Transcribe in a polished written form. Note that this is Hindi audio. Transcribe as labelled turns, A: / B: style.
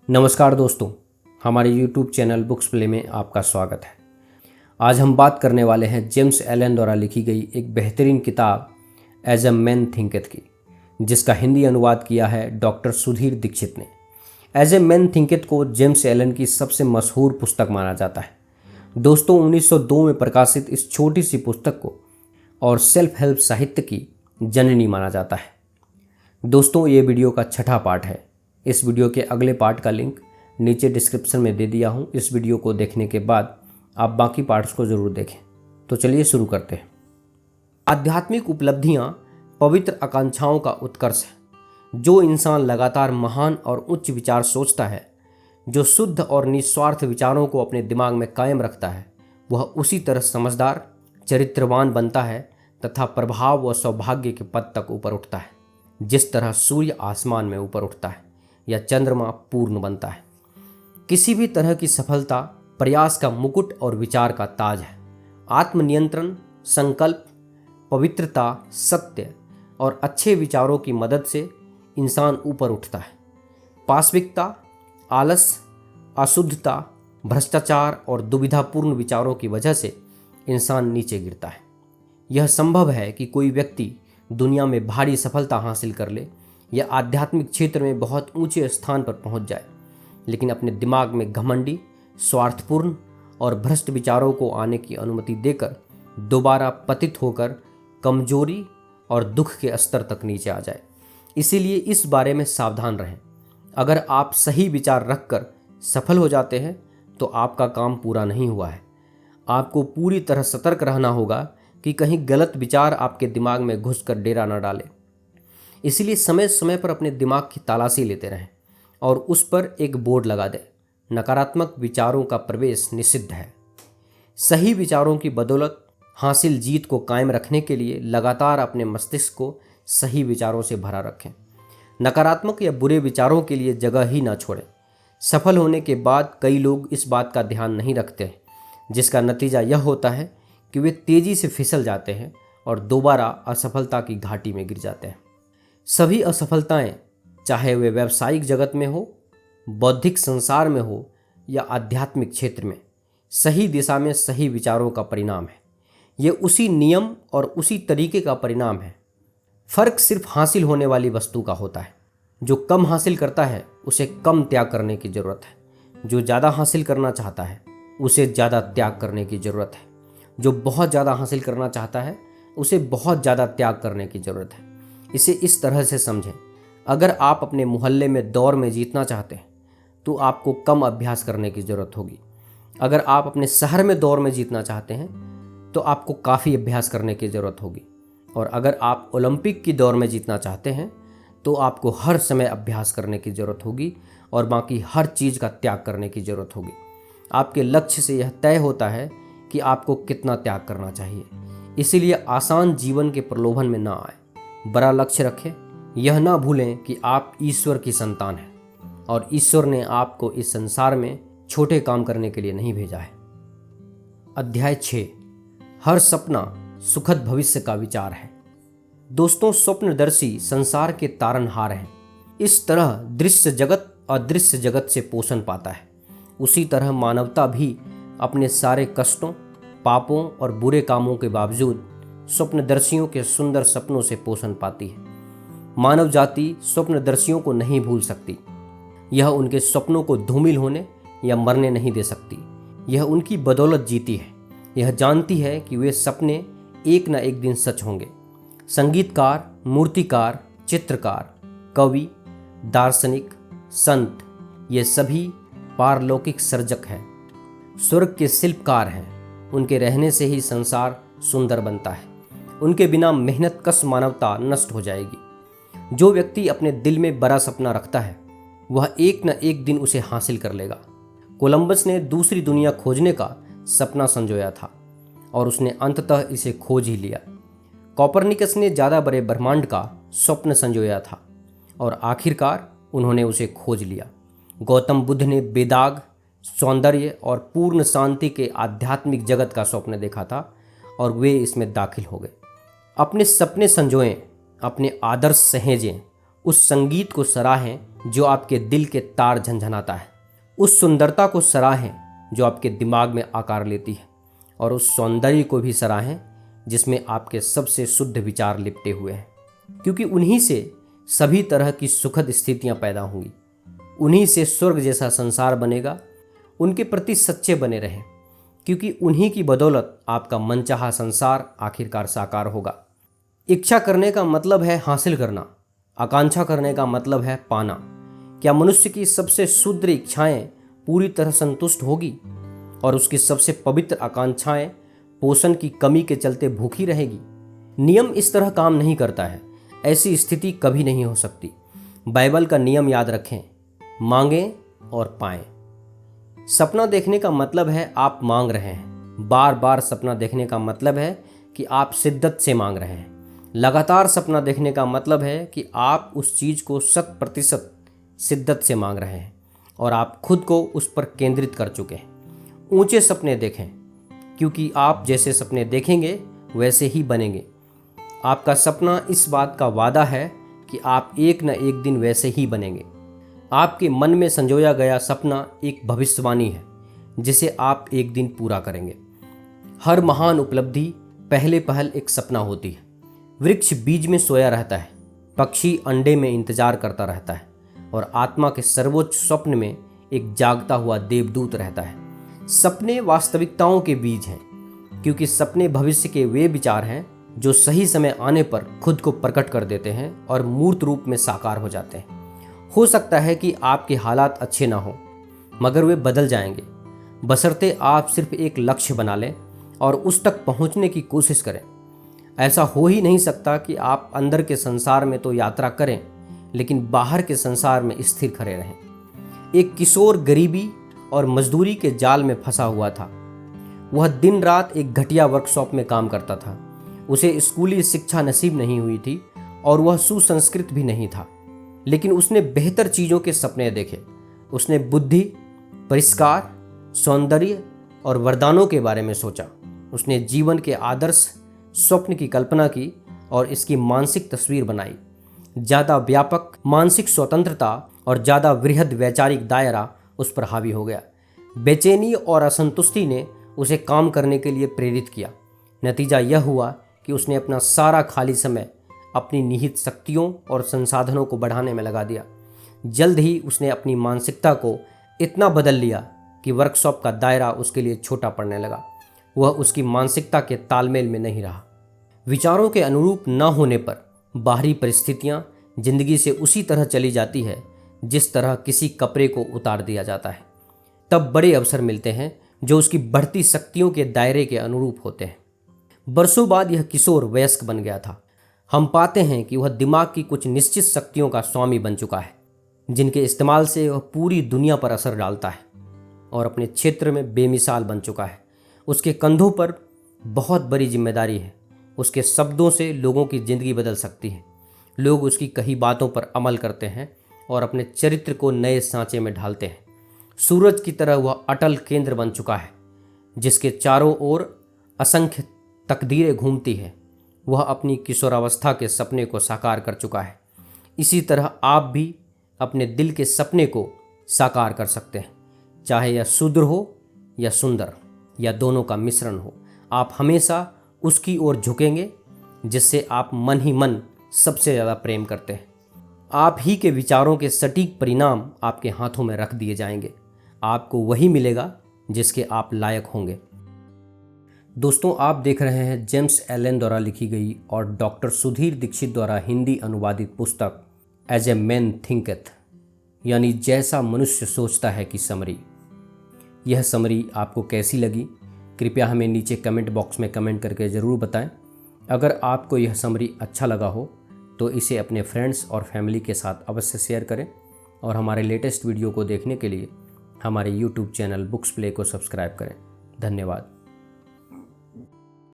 A: नमस्कार दोस्तों, हमारे YouTube चैनल बुक्स प्ले में आपका स्वागत है। आज हम बात करने वाले हैं जेम्स एलन द्वारा लिखी गई एक बेहतरीन किताब एज अ मैन थिंकेथ की, जिसका हिंदी अनुवाद किया है डॉक्टर सुधीर दीक्षित ने। एज ए मैन थिंकेथ को जेम्स एलन की सबसे मशहूर पुस्तक माना जाता है। दोस्तों, 1902 में प्रकाशित इस छोटी सी पुस्तक को और सेल्फ हेल्प साहित्य की जननी माना जाता है। दोस्तों, ये वीडियो का छठा पार्ट है। इस वीडियो के अगले पार्ट का लिंक नीचे डिस्क्रिप्शन में दे दिया हूँ। इस वीडियो को देखने के बाद आप बाकी पार्ट्स को ज़रूर देखें। तो चलिए शुरू करते हैं। आध्यात्मिक उपलब्धियाँ पवित्र आकांक्षाओं का उत्कर्ष है। जो इंसान लगातार महान और उच्च विचार सोचता है, जो शुद्ध और निस्वार्थ विचारों को अपने दिमाग में कायम रखता है, वह उसी तरह समझदार, चरित्रवान बनता है तथा प्रभाव व सौभाग्य के पद तक ऊपर उठता है, जिस तरह सूर्य आसमान में ऊपर उठता है या चंद्रमा पूर्ण बनता है। किसी भी तरह की सफलता प्रयास का मुकुट और विचार का ताज है। आत्मनियंत्रण, संकल्प, पवित्रता, सत्य और अच्छे विचारों की मदद से इंसान ऊपर उठता है। पाशविकता, आलस, अशुद्धता, भ्रष्टाचार और दुविधापूर्ण विचारों की वजह से इंसान नीचे गिरता है। यह संभव है कि कोई व्यक्ति दुनिया में भारी सफलता हासिल कर ले या आध्यात्मिक क्षेत्र में बहुत ऊंचे स्थान पर पहुंच जाए, लेकिन अपने दिमाग में घमंडी, स्वार्थपूर्ण और भ्रष्ट विचारों को आने की अनुमति देकर दोबारा पतित होकर कमजोरी और दुख के स्तर तक नीचे आ जाए। इसीलिए इस बारे में सावधान रहें। अगर आप सही विचार रखकर सफल हो जाते हैं तो आपका काम पूरा नहीं हुआ है। आपको पूरी तरह सतर्क रहना होगा कि कहीं गलत विचार आपके दिमाग में घुसकर डेरा न डाले। इसलिए समय समय पर अपने दिमाग की तलाशी लेते रहें और उस पर एक बोर्ड लगा दें, नकारात्मक विचारों का प्रवेश निषिद्ध है। सही विचारों की बदौलत हासिल जीत को कायम रखने के लिए लगातार अपने मस्तिष्क को सही विचारों से भरा रखें। नकारात्मक या बुरे विचारों के लिए जगह ही ना छोड़ें। सफल होने के बाद कई लोग इस बात का ध्यान नहीं रखते हैं, जिसका नतीजा यह होता है कि वे तेज़ी से फिसल जाते हैं और दोबारा असफलता की घाटी में गिर जाते हैं। सभी असफलताएं, चाहे वे व्यावसायिक जगत में हो, बौद्धिक संसार में हो या आध्यात्मिक क्षेत्र में, सही दिशा में सही विचारों का परिणाम है। ये उसी नियम और उसी तरीके का परिणाम है। फर्क सिर्फ हासिल होने वाली वस्तु का होता है। जो कम हासिल करता है उसे कम त्याग करने की ज़रूरत है। जो ज़्यादा हासिल करना चाहता है उसे ज़्यादा त्याग करने की ज़रूरत है। जो बहुत ज़्यादा हासिल करना चाहता है उसे बहुत ज़्यादा त्याग करने की ज़रूरत है। इसे इस तरह से समझें, अगर आप अपने मोहल्ले में दौड़ में जीतना चाहते हैं तो आपको कम अभ्यास करने की ज़रूरत होगी। अगर आप अपने शहर में दौड़ में जीतना चाहते हैं तो आपको काफ़ी अभ्यास करने की ज़रूरत होगी। और अगर आप ओलंपिक की दौड़ में जीतना चाहते हैं तो आपको हर समय अभ्यास करने की ज़रूरत होगी और बाकी हर चीज़ का त्याग करने की ज़रूरत होगी। आपके लक्ष्य से यह तय होता है कि आपको कितना त्याग करना चाहिए। इसीलिए आसान जीवन के प्रलोभन में ना आए, बड़ा लक्ष्य रखें। यह ना भूलें कि आप ईश्वर की संतान हैं और ईश्वर ने आपको इस संसार में छोटे काम करने के लिए नहीं भेजा है। अध्याय 6, हर सपना सुखद भविष्य का विचार है। दोस्तों, स्वप्नदर्शी संसार के तारनहार हैं। इस तरह दृश्य जगत अदृश्य जगत से पोषण पाता है। उसी तरह मानवता भी अपने सारे कष्टों, पापों और बुरे कामों के बावजूद स्वप्नदर्शियों के सुंदर सपनों से पोषण पाती है। मानव जाति स्वप्नदर्शियों को नहीं भूल सकती। यह उनके सपनों को धूमिल होने या मरने नहीं दे सकती। यह उनकी बदौलत जीती है। यह जानती है कि वे सपने एक न एक दिन सच होंगे। संगीतकार, मूर्तिकार, चित्रकार, कवि, दार्शनिक, संत, ये सभी पारलौकिक सर्जक हैं, स्वर्ग के शिल्पकार हैं। उनके रहने से ही संसार सुंदर बनता है। उनके बिना मेहनत कश मानवता नष्ट हो जाएगी। जो व्यक्ति अपने दिल में बड़ा सपना रखता है वह एक न एक दिन उसे हासिल कर लेगा। कोलंबस ने दूसरी दुनिया खोजने का सपना संजोया था और उसने अंततः इसे खोज ही लिया। कोपरनिकस ने ज़्यादा बड़े ब्रह्मांड का स्वप्न संजोया था और आखिरकार उन्होंने उसे खोज लिया। गौतम बुद्ध ने बेदाग, सौंदर्य और पूर्ण शांति के आध्यात्मिक जगत का स्वप्न देखा था और वे इसमें दाखिल हो गए। अपने सपने संजोएं, अपने आदर्श सहेजें, उस संगीत को सराहें जो आपके दिल के तार झंझनाता है। उस सुंदरता को सराहें जो आपके दिमाग में आकार लेती है, और उस सौंदर्य को भी सराहें जिसमें आपके सबसे शुद्ध विचार लिपटे हुए हैं, क्योंकि उन्हीं से सभी तरह की सुखद स्थितियां पैदा होंगी। उन्हीं से स्वर्ग जैसा संसार बनेगा। उनके प्रति सच्चे बने रहें, क्योंकि उन्हीं की बदौलत आपका मनचाहा संसार आखिरकार साकार होगा। इच्छा करने का मतलब है हासिल करना, आकांक्षा करने का मतलब है पाना। क्या मनुष्य की सबसे शुद्ध इच्छाएं पूरी तरह संतुष्ट होगी और उसकी सबसे पवित्र आकांक्षाएं पोषण की कमी के चलते भूखी रहेगी? नियम इस तरह काम नहीं करता है। ऐसी स्थिति कभी नहीं हो सकती। बाइबल का नियम याद रखें, मांगें और पाएं। सपना देखने का मतलब है आप मांग रहे हैं। बार बार सपना देखने का मतलब है कि आप शिद्दत से मांग रहे हैं। लगातार सपना देखने का मतलब है कि आप उस चीज़ को 100% शिद्दत से मांग रहे हैं और आप खुद को उस पर केंद्रित कर चुके हैं। ऊंचे सपने देखें, क्योंकि आप जैसे सपने देखेंगे वैसे ही बनेंगे। आपका सपना इस बात का वादा है कि आप एक न एक दिन वैसे ही बनेंगे। आपके मन में संजोया गया सपना एक भविष्यवाणी है जिसे आप एक दिन पूरा करेंगे। हर महान उपलब्धि पहले पहल एक सपना होती है। वृक्ष बीज में सोया रहता है, पक्षी अंडे में इंतजार करता रहता है, और आत्मा के सर्वोच्च स्वप्न में एक जागता हुआ देवदूत रहता है। सपने वास्तविकताओं के बीज हैं, क्योंकि सपने भविष्य के वे विचार हैं जो सही समय आने पर खुद को प्रकट कर देते हैं और मूर्त रूप में साकार हो जाते हैं। हो सकता है कि आपके हालात अच्छे ना हो, मगर वे बदल जाएंगे, बशर्ते आप सिर्फ एक लक्ष्य बना लें और उस तक पहुंचने की कोशिश करें। ऐसा हो ही नहीं सकता कि आप अंदर के संसार में तो यात्रा करें, लेकिन बाहर के संसार में स्थिर खड़े रहें। एक किशोर गरीबी और मजदूरी के जाल में फंसा हुआ था। वह दिन रात एक घटिया वर्कशॉप में काम करता था। उसे स्कूली शिक्षा नसीब नहीं हुई थी और वह सुसंस्कृत भी नहीं था, लेकिन उसने बेहतर चीज़ों के सपने देखे। उसने बुद्धि, परिष्कार, सौंदर्य और वरदानों के बारे में सोचा। उसने जीवन के आदर्श स्वप्न की कल्पना की और इसकी मानसिक तस्वीर बनाई। ज़्यादा व्यापक मानसिक स्वतंत्रता और ज़्यादा वृहद वैचारिक दायरा उस पर हावी हो गया। बेचैनी और असंतुष्टि ने उसे काम करने के लिए प्रेरित किया। नतीजा यह हुआ कि उसने अपना सारा खाली समय अपनी निहित शक्तियों और संसाधनों को बढ़ाने में लगा दिया। जल्द ही उसने अपनी मानसिकता को इतना बदल लिया कि वर्कशॉप का दायरा उसके लिए छोटा पड़ने लगा। वह उसकी मानसिकता के तालमेल में नहीं रहा। विचारों के अनुरूप न होने पर बाहरी परिस्थितियां जिंदगी से उसी तरह चली जाती है जिस तरह किसी कपड़े को उतार दिया जाता है। तब बड़े अवसर मिलते हैं जो उसकी बढ़ती शक्तियों के दायरे के अनुरूप होते हैं। बरसों बाद यह किशोर वयस्क बन गया था। हम पाते हैं कि वह दिमाग की कुछ निश्चित शक्तियों का स्वामी बन चुका है, जिनके इस्तेमाल से वह पूरी दुनिया पर असर डालता है और अपने क्षेत्र में बेमिसाल बन चुका है। उसके कंधों पर बहुत बड़ी जिम्मेदारी है। उसके शब्दों से लोगों की ज़िंदगी बदल सकती है। लोग उसकी कही बातों पर अमल करते हैं और अपने चरित्र को नए सांचे में ढालते हैं। सूरज की तरह वह अटल केंद्र बन चुका है, जिसके चारों ओर असंख्य तकदीरें घूमती हैं। वह अपनी किशोरावस्था के सपने को साकार कर चुका है। इसी तरह आप भी अपने दिल के सपने को साकार कर सकते हैं, चाहे यह शूद्र हो या सुंदर या दोनों का मिश्रण हो। आप हमेशा उसकी ओर झुकेंगे जिससे आप मन ही मन सबसे ज़्यादा प्रेम करते हैं। आप ही के विचारों के सटीक परिणाम आपके हाथों में रख दिए जाएंगे। आपको वही मिलेगा जिसके आप लायक होंगे। दोस्तों, आप देख रहे हैं जेम्स एलन द्वारा लिखी गई और डॉक्टर सुधीर दीक्षित द्वारा हिंदी अनुवादित पुस्तक एज ए मैन थिंकeth, यानी जैसा मनुष्य सोचता है की समरी। यह समरी आपको कैसी लगी, कृपया हमें नीचे कमेंट बॉक्स में कमेंट करके ज़रूर बताएं। अगर आपको यह समरी अच्छा लगा हो तो इसे अपने फ्रेंड्स और फैमिली के साथ अवश्य शेयर करें, और हमारे लेटेस्ट वीडियो को देखने के लिए हमारे YouTube चैनल बुक्स प्ले को सब्सक्राइब करें। धन्यवाद।